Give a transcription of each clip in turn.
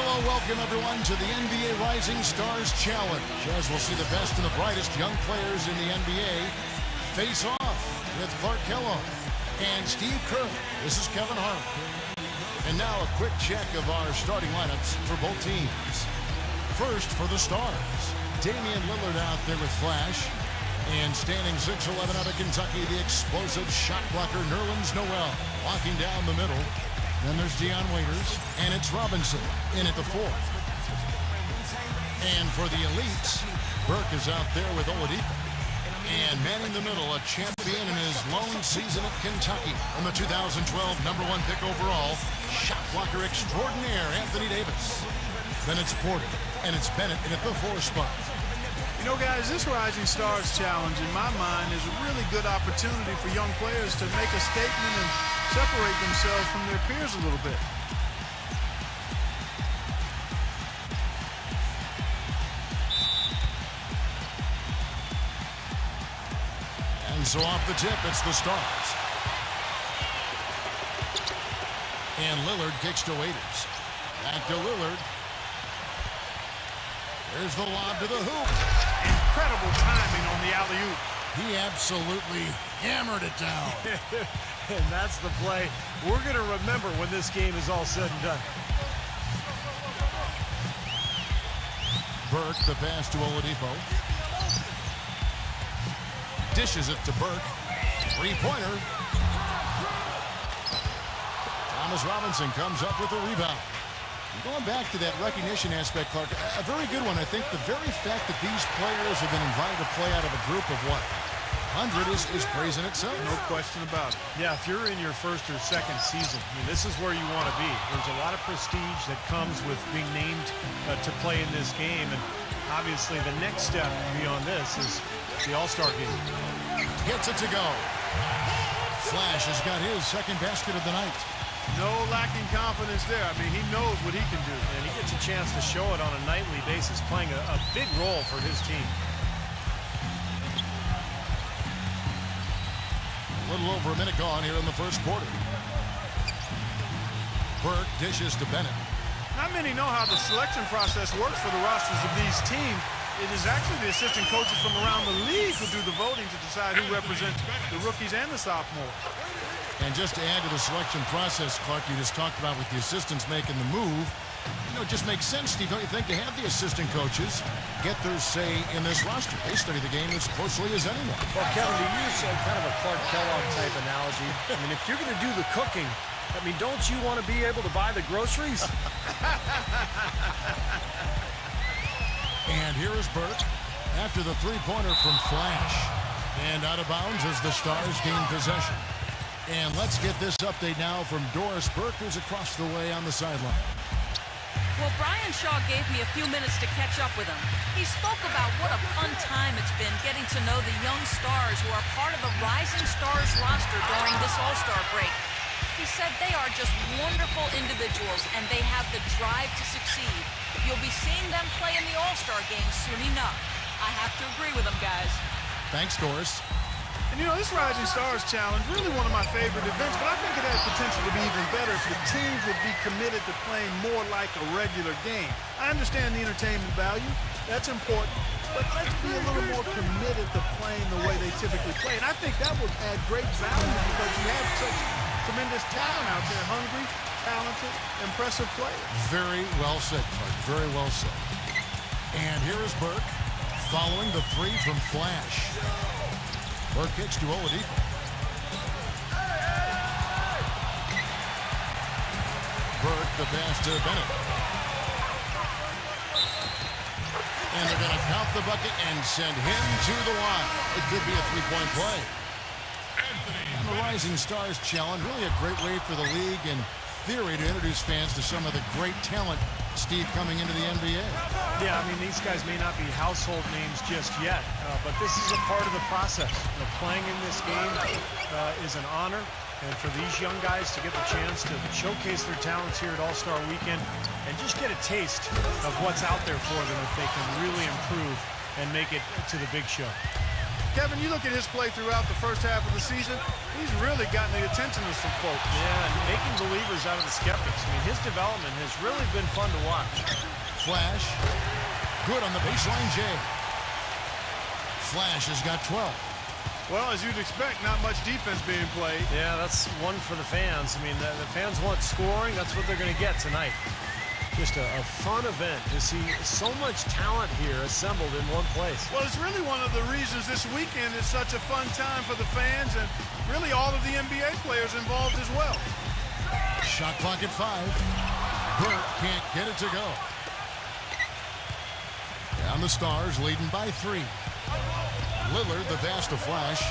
Hello, welcome everyone to the NBA Rising Stars Challenge, as we'll see the best and the brightest young players in the NBA face off with Clark Kellogg and Steve Kerr. This is Kevin Hart. And now a quick check of our starting lineups for both teams. First for the Stars, Damian Lillard out there with Flash. And standing 6'11" out of Kentucky, the explosive shot blocker Nerlens Noel walking down the middle. Then there's Dion Waiters, and it's Robinson in at the 4. And for the elites, Burke is out there with Oladipo. And manning the middle, a champion in his lone season at Kentucky. And the 2012 #1 pick overall, shot blocker extraordinaire Anthony Davis. Then it's Porter, and it's Bennett in at the 4 spot. You know, guys, this Rising Stars Challenge, in my mind, is a really good opportunity for young players to make a statement and separate themselves from their peers a little bit. And so off the tip, it's the Stars. And Lillard kicks to Waiters. Back to Lillard. There's the lob to the hoop. Incredible timing on the alley-oop. He absolutely hammered it down. And that's the play we're going to remember when this game is all said and done. Burke, the pass to Oladipo. Dishes it to Burke. Three-pointer. Thomas Robinson comes up with the rebound. Going back to that recognition aspect, Clark, a very good one. I think the very fact that these players have been invited to play out of a group of, 100 is praising itself. No question about it. Yeah, if you're in your first or second season, this is where you want to be. There's a lot of prestige that comes with being named to play in this game. And obviously the next step beyond this is the All-Star game. Hits it to go. Flash has got his second basket of the night. No lacking confidence there. I mean, he knows what he can do. And he gets a chance to show it on a nightly basis, playing a big role for his team. A little over a minute gone here in the first quarter. Burke dishes to Bennett. Not many know how the selection process works for the rosters of these teams. It is actually the assistant coaches from around the league who do the voting to decide who represents the rookies and the sophomores. And just to add to the selection process, Clark, you just talked about with the assistants making the move, it just makes sense, Steve, don't you think, to have the assistant coaches get their say in this roster? They study the game as closely as anyone. Well, Kevin, to use kind of a Clark Kellogg type analogy, I mean, if you're going to do the cooking, I mean, don't you want to be able to buy the groceries? And here is Burke after the three-pointer from Flash. And out of bounds as the Stars gain possession. And let's get this update now from Doris Burke, who's across the way on the sideline. Well, Brian Shaw gave me a few minutes to catch up with him. He spoke about what a fun time it's been getting to know the young stars who are part of the Rising Stars roster during this All-Star break. He said they are just wonderful individuals and they have the drive to succeed. You'll be seeing them play in the All-Star game soon enough. I have to agree with them, guys. Thanks, Doris. And this Rising Stars Challenge, really one of my favorite events, but I think it has potential to be even better if the teams would be committed to playing more like a regular game. I understand the entertainment value. That's important. But let's be a little more committed to playing the way they typically play. And I think that would add great value because you have such tremendous talent out there, hungry, talented, impressive players. Very well said, Clark. Very well said. And here is Burke following the three from Flash. Burke kicks to Oladipo. Burke, the pass to Bennett. And they're going to count the bucket and send him to the line. It could be a three-point play. And the Rising Stars Challenge, really a great way for the league and theory to introduce fans to some of the great talent, Steve, coming into the NBA. Yeah, I mean, these guys may not be household names just yet, but this is a part of the process. Playing in this game is an honor, and for these young guys to get the chance to showcase their talents here at All-Star Weekend and just get a taste of what's out there for them if they can really improve and make it to the big show. Kevin, you look at his play throughout the first half of the season, he's really gotten the attention of some folks. Yeah, and making believers out of the skeptics. I mean, his development has really been fun to watch. Flash. Good on the baseline, Jay. Flash has got 12. Well, as you'd expect, not much defense being played. Yeah, that's one for the fans. I mean, the fans want scoring. That's what they're going to get tonight. Just a fun event to see so much talent here assembled in one place. Well, it's really one of the reasons this weekend is such a fun time for the fans and really all of the NBA players involved as well. Shot clock at 5. Burke can't get it to go. And the Stars leading by 3. Lillard, the pass to Flash.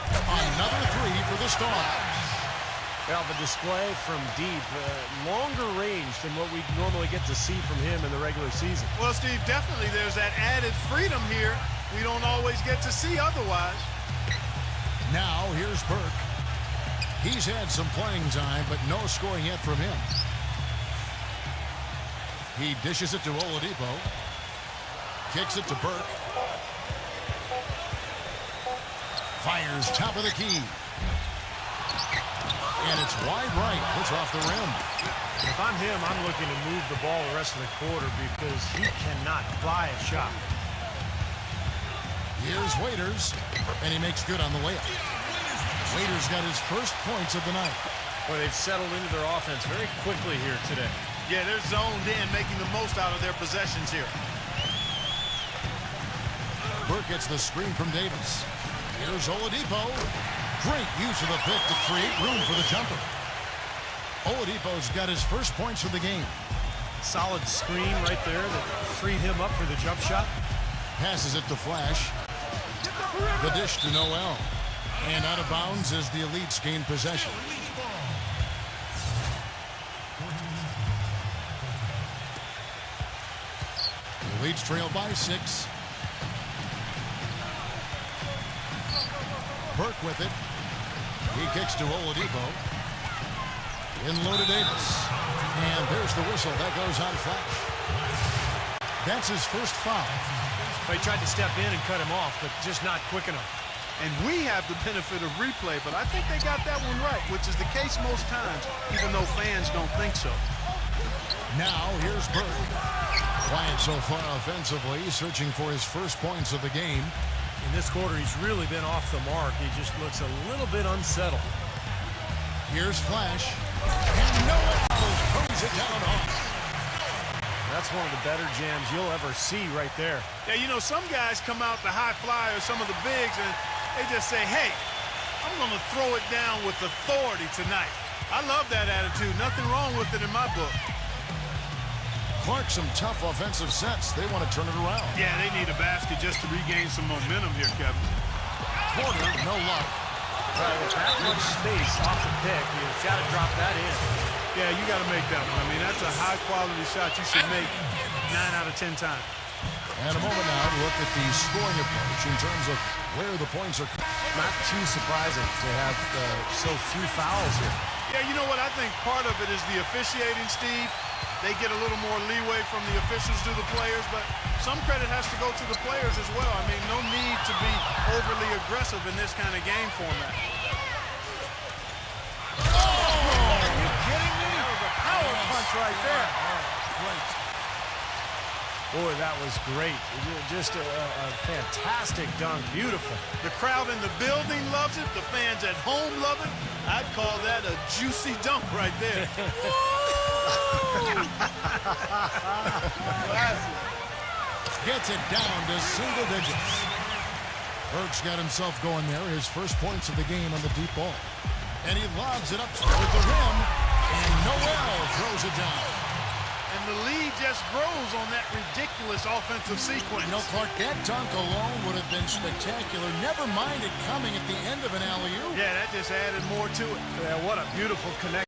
Another 3 for the Stars. Well, the display from deep, longer range than what we normally get to see from him in the regular season. Well, Steve, definitely there's that added freedom here we don't always get to see otherwise. Now, here's Burke. He's had some playing time, but no scoring yet from him. He dishes it to Oladipo. Kicks it to Burke. Fires top of the key. And it's wide right. Puts off the rim. If I'm him, I'm looking to move the ball the rest of the quarter because he cannot buy a shot. Here's Waiters, and he makes good on the layup. Waiters got his first points of the night. Boy, they've settled into their offense very quickly here today. Yeah, they're zoned in, making the most out of their possessions here. Burke gets the screen from Davis. Here's Oladipo. Great use of the pick to create room for the jumper. Oladipo's got his first points of the game. Solid screen right there that freed him up for the jump shot. Passes it to Flash. The dish to Noel. And out of bounds as the Elites gain possession. The Elites trail by 6. Burke with it. He kicks to Oladipo. In low to Davis. And there's the whistle. That goes on Flash. That's his first foul. He tried to step in and cut him off, but just not quick enough. And we have the benefit of replay, but I think they got that one right, which is the case most times, even though fans don't think so. Now, here's Burke. Quiet so far offensively, searching for his first points of the game. In this quarter, he's really been off the mark. He just looks a little bit unsettled. Here's Flash. And Noel throws it down off. That's one of the better jams you'll ever see right there. Yeah, you know, some guys come out the high flyers, some of the bigs, and they just say, hey, I'm going to throw it down with authority tonight. I love that attitude. Nothing wrong with it in my book. Clark, some tough offensive sets. They want to turn it around. Yeah, they need a basket just to regain some momentum here, Kevin. Corner, no luck. Right, with that much space off the pick, you've got to drop that in. Yeah, you got to make that one. I mean, that's a high-quality shot you should make 9 out of 10 times. And a moment now to look at the scoring approach in terms of where the points are. Not too surprising to have so few fouls here. Yeah, you know what? I think part of it is the officiating, Steve. They get a little more leeway from the officials to the players, but some credit has to go to the players as well. I mean, no need to be overly aggressive in this kind of game format. Are you kidding me? That was a power punch right there. Great. Boy, that was great. Just a fantastic dunk. Beautiful. The crowd in the building loves it. The fans at home love it. I'd call that a juicy dunk right there. Gets it down to single digits. Burke's got himself going there. His first points of the game on the deep ball. And he lobs it up with the rim. And Noel throws it down. And the lead just grows on that ridiculous offensive sequence. You know, Clark, that dunk alone would have been spectacular. Never mind it coming at the end of an alley-oop. Yeah, that just added more to it. Yeah, what a beautiful connection.